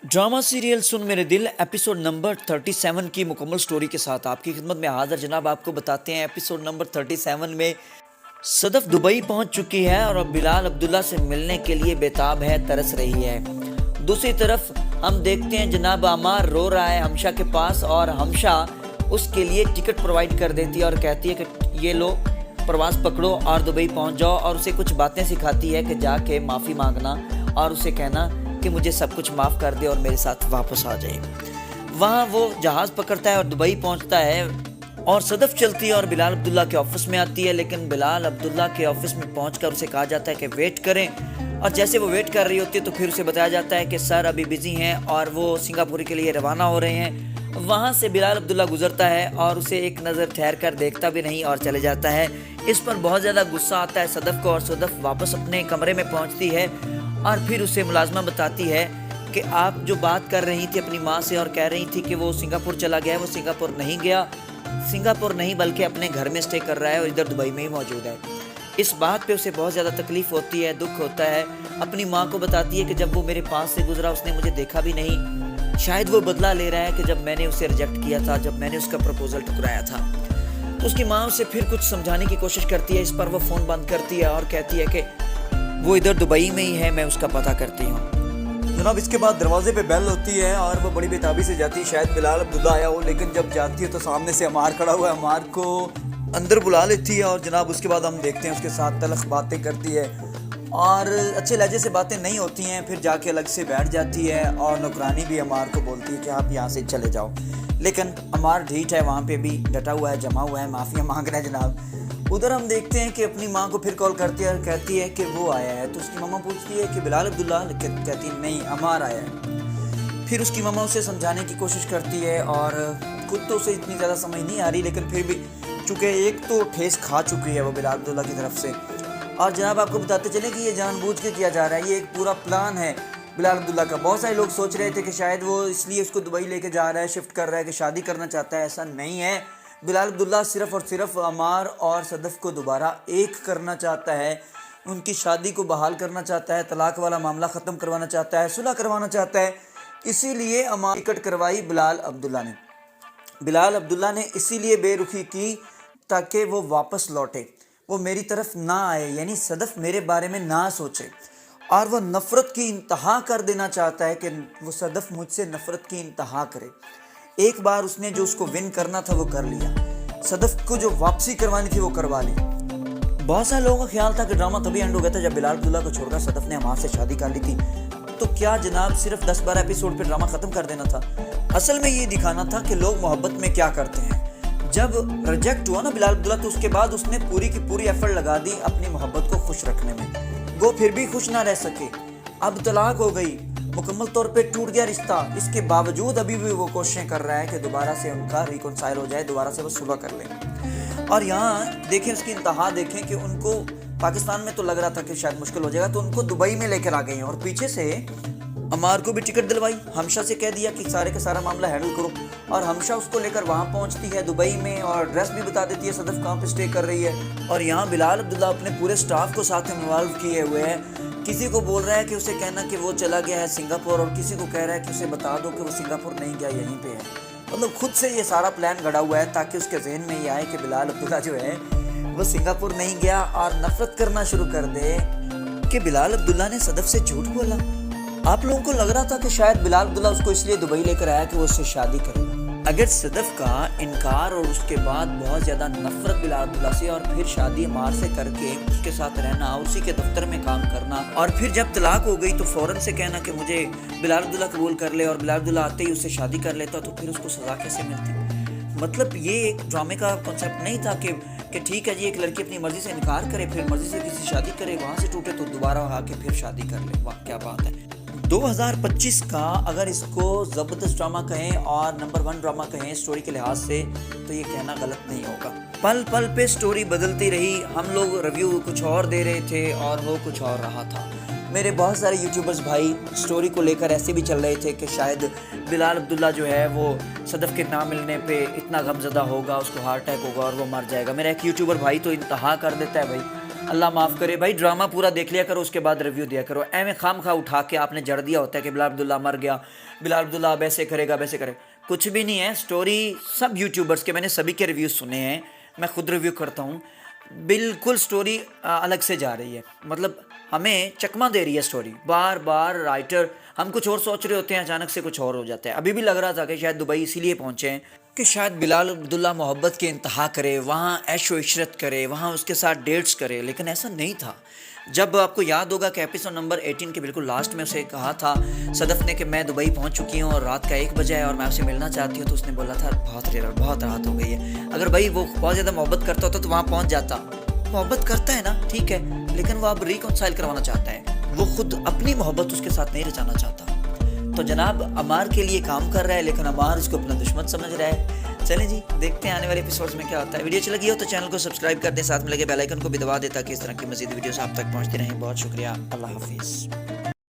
Drama serial सुन मेरे दिल episode number 37 की मुकम्मल स्टोरी के साथ आपकी खिदमत में हाजिर जनाब। आपको बताते हैं एपिसोड नंबर 37 में सदफ दुबई पहुंच चुकी है और अब बिलाल अब्दुल्ला से मिलने के लिए बेताब है, तरस रही है। दूसरी तरफ हम देखते हैं जनाब अमार रो रहा है हमशा के पास और हमशा उसके लिए टिकट प्रोवाइड कर देती है और कहती है कि ये लो प्रवास पकड़ो और दुबई पहुंच जाओ, और उसे कुछ बातें सिखाती है कि जाके माफ़ी मांगना और उसे कहना कि मुझे सब कुछ माफ़ कर दे और मेरे साथ वापस आ जाए। वहाँ वो जहाज़ पकड़ता है और दुबई पहुँचता है और सदफ चलती है और बिलाल अब्दुल्ला के ऑफिस में आती है, लेकिन बिलाल अब्दुल्ला के ऑफिस में पहुँचकर उसे कहा जाता है कि वेट करें, और जैसे वो वेट कर रही होती है तो फिर उसे बताया जाता है कि सर अभी बिज़ी हैं और वो सिंगापुर के लिए रवाना हो रहे हैं। वहाँ से बिलाल अब्दुल्ला गुजरता है और उसे एक नज़र ठहर कर देखता भी नहीं और चले जाता है। इस पर बहुत ज़्यादा गुस्सा आता है सदफ को और सदफ वापस अपने कमरे में पहुँचती है और फिर उसे मुलाजमा बताती है कि आप जो बात कर रही थी अपनी माँ से और कह रही थी कि वो सिंगापुर चला गया है, वो सिंगापुर नहीं गया, सिंगापुर नहीं बल्कि अपने घर में स्टे कर रहा है और इधर दुबई में ही मौजूद है। इस बात पे उसे बहुत ज़्यादा तकलीफ़ होती है, दुख होता है। अपनी माँ को बताती है कि जब वो मेरे पास से गुजरा उसने मुझे देखा भी नहीं, शायद वो बदला ले रहा है कि जब मैंने उसे रिजेक्ट किया था, जब मैंने उसका प्रपोजल ठुकराया था। तो उसकी माँ उसे फिर कुछ समझाने की कोशिश करती है, इस पर वो फ़ोन बंद करती है और कहती है कि वो इधर दुबई में ही है, मैं उसका पता करती हूँ। जनाब इसके बाद दरवाजे पे बेल होती है और वो बड़ी बेताबी से जाती है, शायद बिलाल अब्दुल्ला आया हो, लेकिन जब जाती है तो सामने से अमार खड़ा हुआ है। अमार को अंदर बुला लेती है और जनाब उसके बाद हम देखते हैं उसके साथ तलख बातें करती है और अच्छे लहजे से बातें नहीं होती हैं। फिर जाके अलग से बैठ जाती है और नौकरानी भी अमार को बोलती है कि आप यहाँ से चले जाओ, लेकिन अमार ढीठ है, वहाँ पे भी डटा हुआ है, जमा हुआ है, माफ़िया मांग रहा है जनाब। उधर हम देखते हैं कि अपनी माँ को फिर कॉल करती है और कहती है कि वो आया है, तो उसकी मम्मा पूछती है कि बिलाल अब्दुल्ला, कहती है नहीं अमार आया है। फिर उसकी मम्मा उसे समझाने की कोशिश करती है और खुद तो उसे इतनी ज़्यादा समझ नहीं आ रही, लेकिन फिर भी चूँकि एक तो ठेस खा चुकी है वो बिलाल अब्दुल्ला की तरफ से। और जनाब आपको बताते चले कि ये जानबूझ के किया जा रहा है, ये एक पूरा प्लान है बिलाल अब्दुल्ला का। बहुत सारे लोग सोच रहे थे कि शायद वो इसलिए उसको दुबई लेके जा रहा है, शिफ्ट कर रहा है कि शादी करना चाहता है, ऐसा नहीं है। बिलाल अब्दुल्ला सिर्फ़ और सिर्फ अमार और सदफ को दोबारा एक करना चाहता है, उनकी शादी को बहाल करना चाहता है, तलाक वाला मामला ख़त्म करवाना चाहता है, सुलह करवाना चाहता है। इसीलिए अमार टिकट करवाई बिलाल अब्दुल्ला ने। बिलाल अब्दुल्ला ने इसीलिए बेरुखी की ताकि वो वापस लौटे, वो मेरी तरफ ना आए, यानी सदफ मेरे बारे में ना सोचे। और वो नफ़रत की इंतहा कर देना चाहता है कि वो सदफ मुझसे नफ़रत की इंतहा करे। एक बार उसने जो उसको विन करना था वो कर लिया, सदफ को जो वापसी करवानी थी वो करवा ली। बहुत सारे लोगों का ख्याल था कि ड्रामा तभी एंड हो गया था जब बिलाल अब्दुल्ला को छोड़कर सदफ ने अमार से शादी कर ली थी। तो क्या जनाब सिर्फ 10-12 एपिसोड पे ड्रामा ख़त्म कर देना था? असल में ये दिखाना था कि लोग मोहब्बत में क्या करते हैं। जब रिजेक्ट हुआ ना बिलाल अब्दुल्ला, तो उसके बाद उसने पूरी की पूरी एफर्ट लगा दी अपनी मोहब्बत को खुश रखने में। वो फिर भी खुश ना रह सके, अब तलाक हो गई, मुकम्मल तौर पे टूट गया रिश्ता। इसके बावजूद अभी भी वो कोशिशें कर रहा है कि दोबारा से उनका रिकॉन्साइल हो जाए, दोबारा से वो सुलह कर लें। और यहाँ देखें उसकी इंतहा देखें कि उनको पाकिस्तान में तो लग रहा था कि शायद मुश्किल हो जाएगा, तो उनको दुबई में लेकर आ गए हैं और पीछे से अमार को भी टिकट दिलवाई, हमशा से कह दिया कि सारे का सारा मामला हैंडल करो, और हमशा उसको लेकर वहाँ पहुँचती है दुबई में और एड्रेस भी बता देती है सदफ कहाँ पे स्टे कर रही है। और यहाँ बिलाल अब्दुल्ला अपने पूरे स्टाफ को साथ में इन्वॉल्व किए हुए हैं। किसी को बोल रहा है कि उसे कहना कि वो चला गया है सिंगापुर, और किसी को कह रहा है कि उसे बता दो कि वो सिंगापुर नहीं गया, यहीं पे है। मतलब खुद से ये सारा प्लान गढ़ा हुआ है ताकि उसके जहन में ये आए कि बिलाल अब्दुल्ला जो है वो सिंगापुर नहीं गया, और नफरत करना शुरू कर दे कि बिलाल अब्दुल्ला ने सदफ से झूठ बोला। आप लोगों को लग रहा था कि शायद बिलाल अब्दुल्ला उसको इसलिए दुबई लेकर आया कि वो उससे शादी करेगा। अगर सदफ का इनकार और उसके बाद बहुत ज़्यादा नफरत बिलाल अब्दुल्ला से, और फिर शादी अमार से करके उसके साथ रहना, उसी के दफ्तर में काम करना, और फिर जब तलाक हो गई तो फ़ौरन से कहना कि मुझे बिलाल अब्दुल्ला कबूल कर ले, और बिलाल अब्दुल्ला आते ही उससे शादी कर लेता, तो फिर उसको सज़ा कैसे मिलती? मतलब ये एक ड्रामे का कॉन्सेप्ट नहीं था कि ठीक है जी एक लड़की अपनी मर्ज़ी से इनकार करे, फिर मर्ज़ी से किसी शादी करे, वहाँ से टूटे तो दोबारा आके फिर शादी कर ले। वाह क्या बात है। 2025 का अगर इसको ज़बरदस्त ड्रामा कहें और नंबर 1 ड्रामा कहें स्टोरी के लिहाज से, तो ये कहना गलत नहीं होगा। पल पल पे स्टोरी बदलती रही, हम लोग रिव्यू कुछ और दे रहे थे और हो कुछ और रहा था। मेरे बहुत सारे यूट्यूबर्स भाई स्टोरी को लेकर ऐसे भी चल रहे थे कि शायद बिलाल अब्दुल्ला जो है वो सदफ के ना मिलने पे इतना गमज़दा होगा, उसको हार्ट अटैक होगा और वो मर जाएगा। मेरा एक यूट्यूबर भाई तो इंतहा कर देता है भाई, اللہ معاف کرے بھائی، ڈرامہ پورا دیکھ لیا کرو، اس کے بعد ریویو دیا کرو. ایویں خام خواہ اٹھا کے آپ نے جڑ دیا ہوتا ہے کہ بلال عبداللہ مر گیا، بلال عبداللہ اب ایسے کرے گا ویسے کرے. کچھ بھی نہیں ہے. سٹوری سب یوٹیوبرز کے، میں نے سبھی کے ریویوز سنے ہیں، میں خود ریویو کرتا ہوں. بالکل سٹوری الگ سے جا رہی ہے، مطلب ہمیں چکمہ دے رہی ہے سٹوری. بار بار رائٹر، ہم کچھ اور سوچ رہے ہوتے ہیں، اچانک سے کچھ اور ہو جاتا ہے. ابھی بھی لگ رہا تھا کہ شاید دبئی اسی لیے پہنچے ہیں کہ شاید بلال عبداللہ محبت کے انتہا کرے، وہاں عیش و عشرت کرے، وہاں اس کے ساتھ ڈیٹس کرے، لیکن ایسا نہیں تھا. جب آپ کو یاد ہوگا کہ ایپیسوڈ نمبر 18 کے بالکل لاسٹ میں اسے کہا تھا صدف نے کہ میں دبئی پہنچ چکی ہوں اور رات کا 1 بجے ہے اور میں آپ سے ملنا چاہتی ہوں، تو اس نے بولا تھا بہت رات ہو گئی ہے. اگر بھائی وہ بہت زیادہ محبت کرتا ہوتا تو وہاں پہنچ جاتا. محبت کرتا ہے نا، ٹھیک ہے، لیکن وہ اب ریکنسائل کروانا چاہتا ہے، وہ خود اپنی محبت اس کے ساتھ نہیں رچانا چاہتا. تو جناب عمار کے لیے کام کر رہا ہے، لیکن عمار اس کو اپنا دشمن سمجھ رہا ہے. چلیں جی دیکھتے ہیں آنے والے ایپیسوڈز میں کیا ہوتا ہے. ویڈیو اچھی لگی ہو تو چینل کو سبسکرائب کر دیں، ساتھ میں لگے بیل آئیکن کو بھی دبا دیں تاکہ اس طرح کی مزید ویڈیوز آپ تک پہنچتی رہیں. بہت شکریہ، اللہ حافظ.